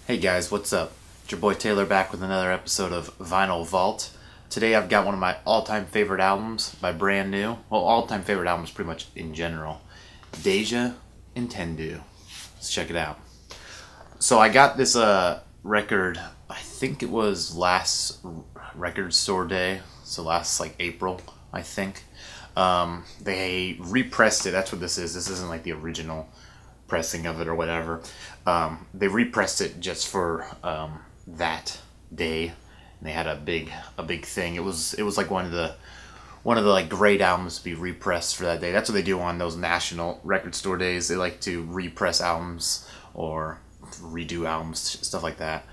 Hey guys, what's up? It's your boy Taylor back with another episode of Vinyl Vault. Today I've got one of my all-time favorite albums by Brand New. Well, all-time favorite albums pretty much in general. Deja Entendu. Let's check it out. So I got this record, I think it was last record store day, so last like April, I think. They repressed it, that's what this is. This isn't like the original pressing of it or whatever. They repressed it just for that day, and they had a big thing. It was like one of the like great albums to be repressed for that day. That's what they do on those national record store days. They like to repress albums or redo albums, stuff like that.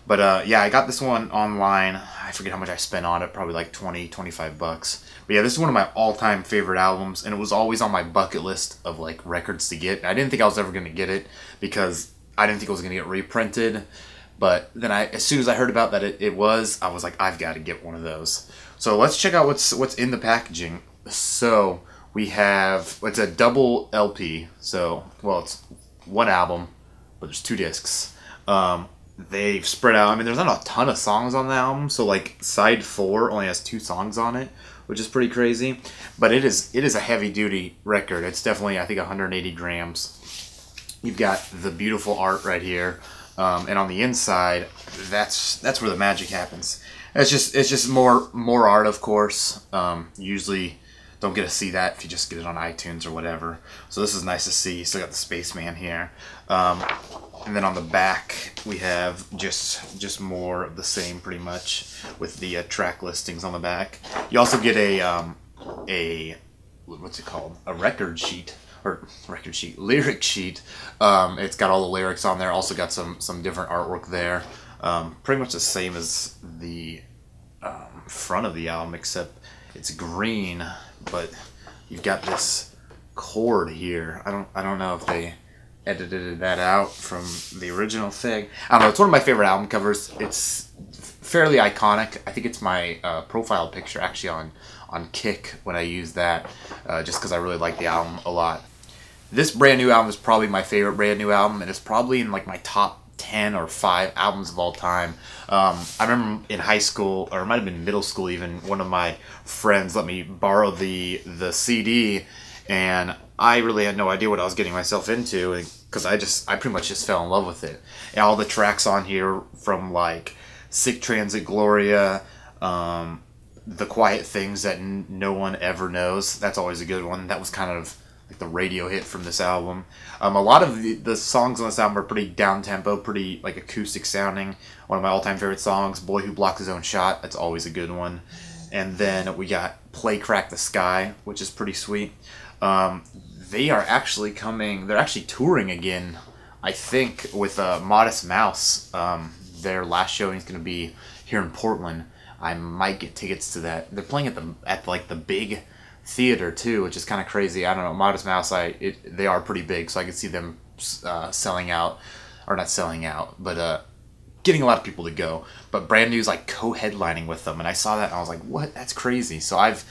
But yeah, I got this one online. I forget how much I spent on it, probably like 20-25 bucks. But yeah, this is one of my all-time favorite albums, and it was always on my bucket list of like records to get. I didn't think I was ever going to get it because I didn't think it was going to get reprinted. But then as soon as I heard about that it was, I was like, I've got to get one of those. So let's check out what's in the packaging. So we have, it's a double LP. So, well, it's one album, but there's two discs. They've spread out. I mean, there's not a ton of songs on the album, so like side 4 only has 2 songs on it, which is pretty crazy. But it is a heavy duty record. It's definitely, I think, 180 grams. You've got the beautiful art right here, and on the inside, that's where the magic happens. It's just more art, of course. Usually don't get to see that if you just get it on iTunes or whatever. So this is nice to see. Still got the Spaceman here. And then on the back, we have just more of the same, pretty much, with the track listings on the back. You also get a what's it called? A lyric sheet. It's got all the lyrics on there. Also got some different artwork there. Pretty much the same as the front of the album, except it's green, but you've got this chord here. I don't know if they edited that out from the original thing. I don't know. It's one of my favorite album covers. It's fairly iconic. I think it's my profile picture actually on Kick when I use that, just because I really like the album a lot. This Brand New album is probably my favorite Brand New album, and it's probably in like my top 10 or 5 albums of all time. I remember in high school, or it might have been middle school even, one of my friends let me borrow the CD, and I really had no idea what I was getting myself into, because I pretty much just fell in love with it. And all the tracks on here, from like Sick Transit Gloria, The Quiet Things That No One Ever Knows, that's always a good one. That was kind of like the radio hit from this album. A lot of the songs on this album are pretty down-tempo, pretty like acoustic sounding. One of my all-time favorite songs, Boy Who Blocked His Own Shot, that's always a good one. And then we got Play Crack the Sky, which is pretty sweet. They are actually they're actually touring again, I think, with Modest Mouse. Their last showing is going to be here in Portland. I might get tickets to that. They're playing at like the big theater too, which is kind of crazy. I don't know, Modest Mouse, they are pretty big, so I could see them selling out, or not selling out, but getting a lot of people to go. But Brand New's like co-headlining with them, and I saw that and I was like, what? That's crazy. So I've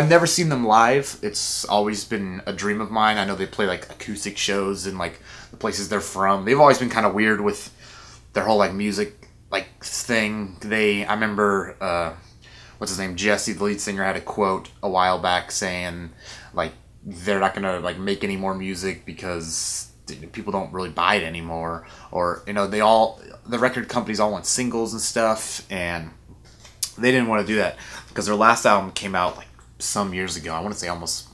never seen them live. It's always been a dream of mine. I know they play like acoustic shows in like the places they're from. They've always been kind of weird with their whole like music like thing. I remember what's his name, Jesse, the lead singer, had a quote a while back saying like they're not gonna like make any more music because people don't really buy it anymore, or you know, the record companies all want singles and stuff, and they didn't want to do that because their last album came out like some years ago. I want to say almost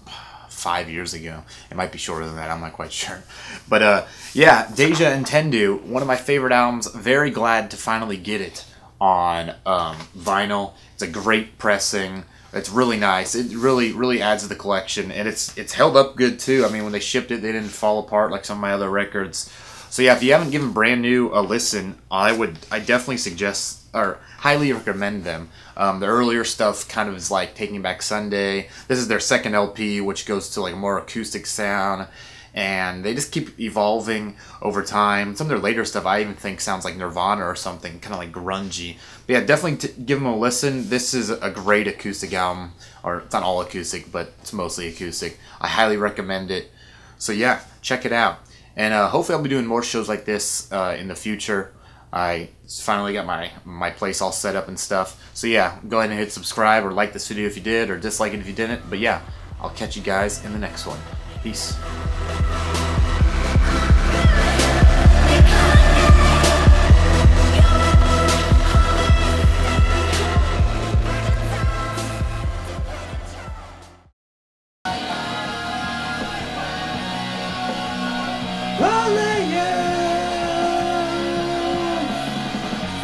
5 years ago. It might be shorter than that, I'm not quite sure. But yeah, Deja Entendu, one of my favorite albums. Very glad to finally get it on vinyl. It's a great pressing. It's really nice. It really adds to the collection, and it's held up good too. I mean, when they shipped it, they didn't fall apart like some of my other records. So yeah, if you haven't given Brand New a listen, I definitely suggest or highly recommend them. The earlier stuff kind of is like Taking Back Sunday. This is their second LP, which goes to like a more acoustic sound, and they just keep evolving over time. Some of their later stuff I even think sounds like Nirvana or something, kind of like grungy. But yeah, definitely give them a listen. This is a great acoustic album, or it's not all acoustic, but it's mostly acoustic. I highly recommend it. So yeah, check it out. And hopefully I'll be doing more shows like this in the future. I finally got my place all set up and stuff. So yeah, go ahead and hit subscribe or like this video if you did, or dislike it if you didn't. But yeah, I'll catch you guys in the next one. Peace.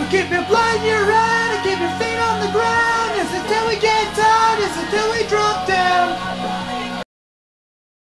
Keep your blood in your hand and keep your feet on the ground. It's until we get down, it's until we drop down.